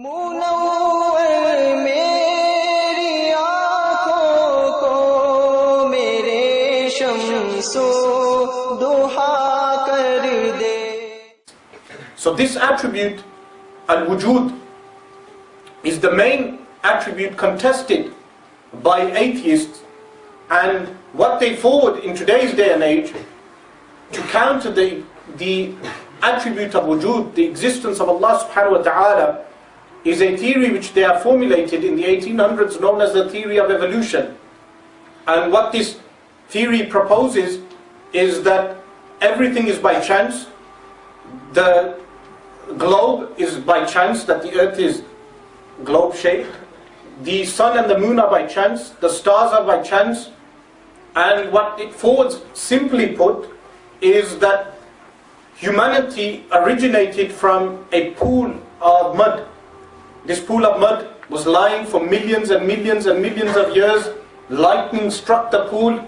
So this attribute, al-wujud, is the main attribute contested by atheists, and what they forward in today's day and age to counter the attribute of wujud, the existence of Allah subhanahu wa ta'ala, is a theory which they have formulated in the 1800s known as the theory of evolution. And what this theory proposes is that everything is by chance. The globe is by chance, that the earth is globe shaped. The sun and the moon are by chance. The stars are by chance. And what it forwards, simply put, is that humanity originated from a pool of mud. This pool of mud was lying for millions and millions and millions of years. Lightning struck the pool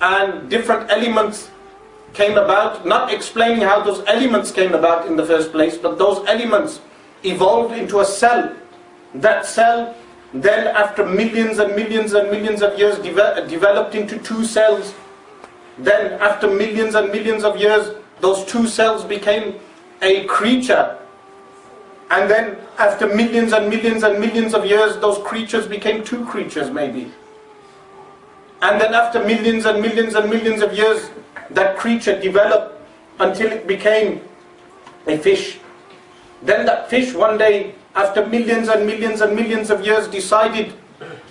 and different elements came about, not explaining how those elements came about in the first place, but those elements evolved into a cell. That cell then, after millions and millions and millions of years, developed into two cells. Then after millions and millions of years, those two cells became a creature. And then after millions and millions and millions of years, those creatures became two creatures maybe. And then after millions and millions and millions of years, that creature developed until it became a fish. Then that fish one day, after millions and millions and millions of years, decided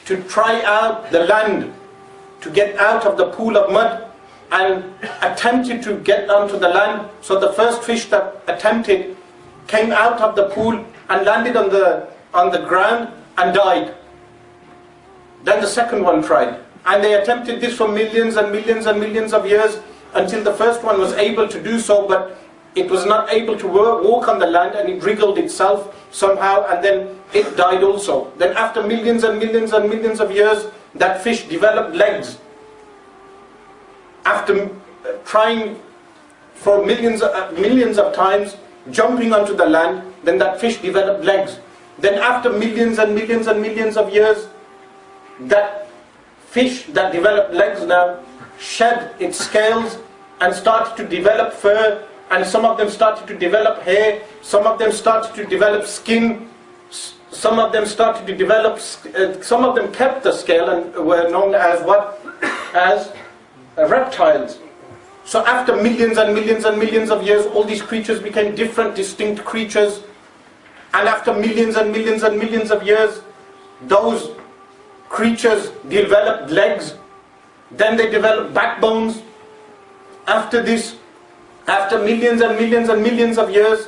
to try out the land, to get out of the pool of mud, and attempted to get onto the land. So the first fish that attempted came out of the pool and landed on the ground and died. Then the second one tried. And they attempted this for millions and millions and millions of years until the first one was able to do so, but it was not able to walk on the land, and it wriggled itself somehow, and then it died also. Then after millions and millions and millions of years, that fish developed legs. After trying for millions of times, jumping onto the land, then that fish developed legs. Then after millions and millions and millions of years, that fish that developed legs now shed its scales and started to develop fur, and some of them started to develop hair, some of them started to develop skin, some of them started to develop, some of them kept the scale and were known as what? As reptiles. So after millions and millions and millions of years, all these creatures became different, distinct creatures. And after millions and millions and millions of years, those creatures developed legs. Then they developed backbones. After this, after millions and millions and millions of years,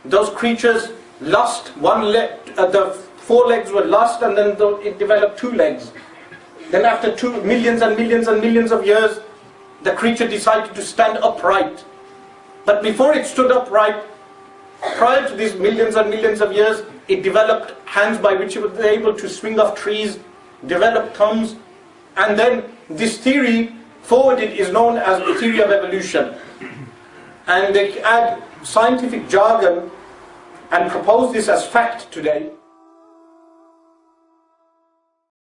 those creatures lost one leg, the four legs were lost, and then it developed two legs. Then after millions and millions and millions of years, the creature decided to stand upright. But before it stood upright, prior to these millions and millions of years, it developed hands by which it was able to swing off trees, developed thumbs, and then this theory forwarded is known as the theory of evolution. And they add scientific jargon and propose this as fact today.